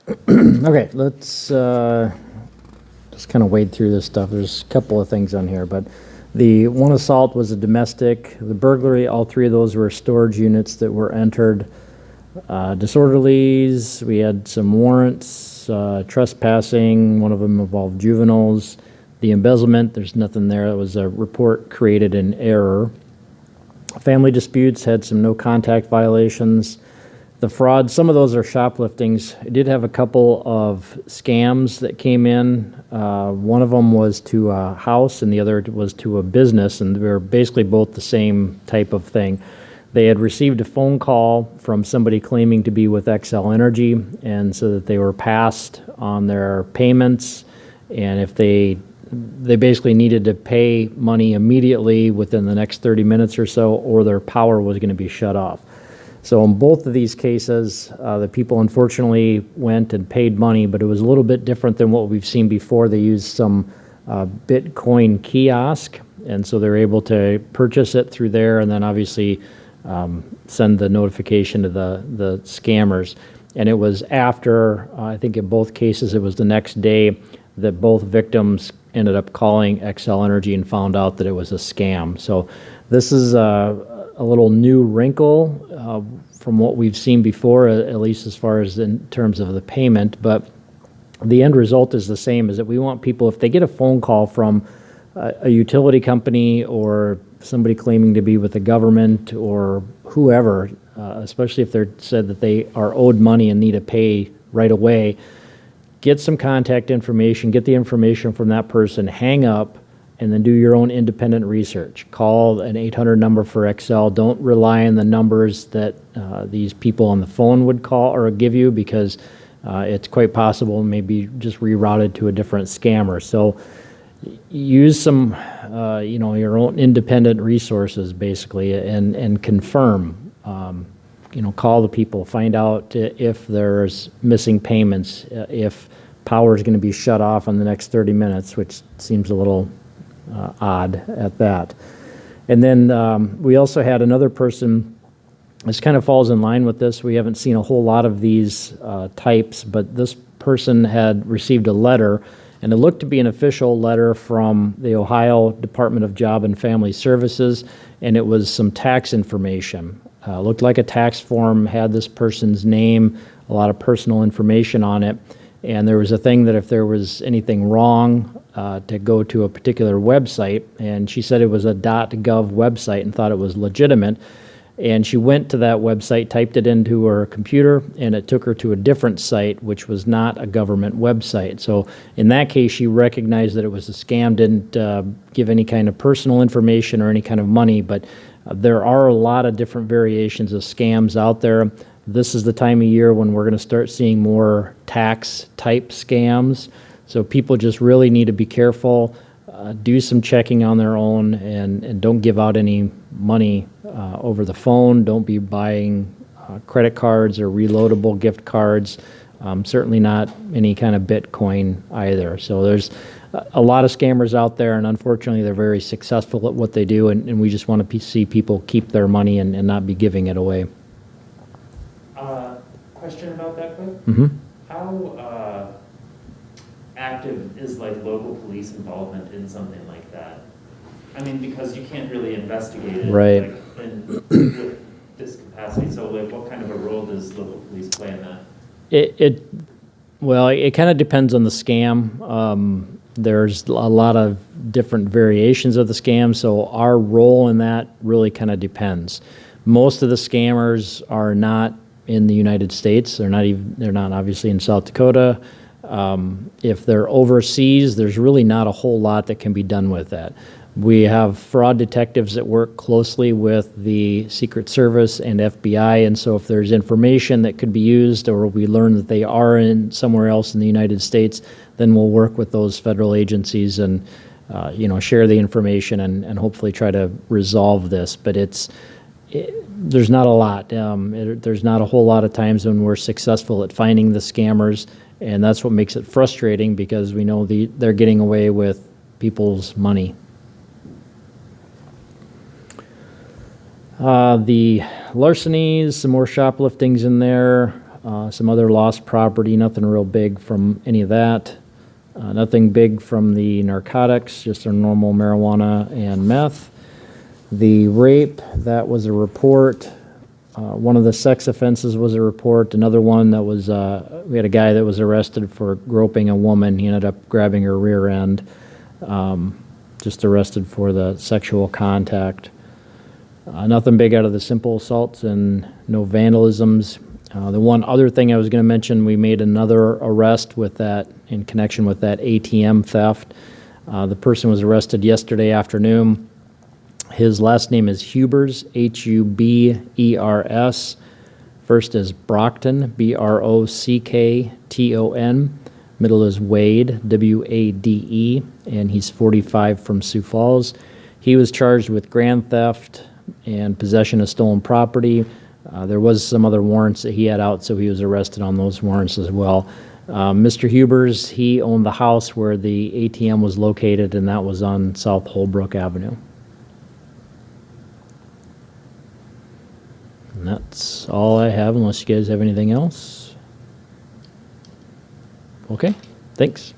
Okay, let's just kind of wade through this stuff. There's a couple of things on here, but the one assault was a domestic. The burglary, all three of those were storage units that were entered. Disorderlies, we had some warrants, trespassing, one of them involved juveniles. The embezzlement, there's nothing there. It was a report created in error. Family disputes had some no contact violations. The fraud, some of those are shopliftings. I did have a couple of scams that came in. One of them was to a house and the other was to a business, and they were basically both the same type of thing. They had received a phone call from somebody claiming to be with Xcel Energy, and so that they were passed on their payments, and if they basically needed to pay money immediately within the next 30 minutes or so, or their power was going to be shut off. So in both of these cases, the people unfortunately went and paid money, but it was a little bit different than what we've seen before. They used some Bitcoin kiosk, and so they're able to purchase it through there, and then obviously send the notification to the scammers. And it was after, I think in both cases, it was the next day that both victims ended up calling Xcel Energy and found out that it was a scam. So this is a little new wrinkle from what we've seen before, at least as far as in terms of the payment. But the end result is the same, is that we want people, if they get a phone call from a utility company or somebody claiming to be with the government or whoever, especially if they're said that they are owed money and need to pay right away, get some contact information, get the information from that person, hang up, and then do your own independent research. Call an 800 number for Xcel. Don't rely on the numbers that these people on the phone would call or give you, because it's quite possible maybe just rerouted to a different scammer. So use some, your own independent resources basically, and confirm. Call the people, find out if there's missing payments, if power is going to be shut off in the next 30 minutes, which seems a little odd at that. And then we also had another person, this kind of falls in line with this. We haven't seen a whole lot of these types, but this person had received a letter, and it looked to be an official letter from the Ohio Department of Job and Family Services, and it was some tax information. Looked like a tax form, had this person's name, a lot of personal information on it, and there was a thing that if there was anything wrong, to go to a particular website, and she said it was a .gov website and thought it was legitimate. And she went to that website, typed it into her computer, and it took her to a different site, which was not a government website. So in that case, she recognized that it was a scam, didn't give any kind of personal information or any kind of money, but there are a lot of different variations of scams out there. This is the time of year when we're going to start seeing more tax-type scams. So people just really need to be careful, do some checking on their own, and don't give out any money over the phone. Don't be buying credit cards or reloadable gift cards. Certainly not any kind of Bitcoin either. So there's a lot of scammers out there, and unfortunately they're very successful at what they do, and we just want to see people keep their money and not be giving it away. Question about that, quick? Mm-hmm. How active is local police involvement in something like that? I mean, because you can't really investigate it, right, with this capacity. So, what kind of a role does local police play in that? It kind of depends on the scam. There's a lot of different variations of the scam, so our role in that really kind of depends. Most of the scammers are not in the United States. They're not obviously in South Dakota. If they're overseas, there's really not a whole lot that can be done with that. We have fraud detectives that work closely with the Secret Service and FBI, and so if there's information that could be used, or we learn that they are in somewhere else in the United States, then we'll work with those federal agencies and share the information and hopefully try to resolve this. But there's not a lot. There's not a whole lot of times when we're successful at finding the scammers, and that's what makes it frustrating, because we know they're getting away with people's money. The larcenies, some more shopliftings in there. some other lost property, nothing real big from any of that. Nothing big from the narcotics, just our normal marijuana and meth. The rape, that was a report. One of the sex offenses was a report. Another one that was, we had a guy that was arrested for groping a woman. He ended up grabbing her rear end. Just arrested for the sexual contact. Nothing big out of the simple assaults and no vandalisms. The one other thing I was going to mention, we made another arrest with that in connection with that ATM theft. The person was arrested yesterday afternoon. His last name is Hubers, Hubers. First is Brockton, Brockton. Middle is Wade, Wade, and he's 45 from Sioux Falls. He was charged with grand theft and possession of stolen property. There was some other warrants that he had out, so he was arrested on those warrants as well. Mr. Hubers, he owned the house where the ATM was located, and that was on South Holbrook Avenue. And that's all I have, unless you guys have anything else. Okay, thanks.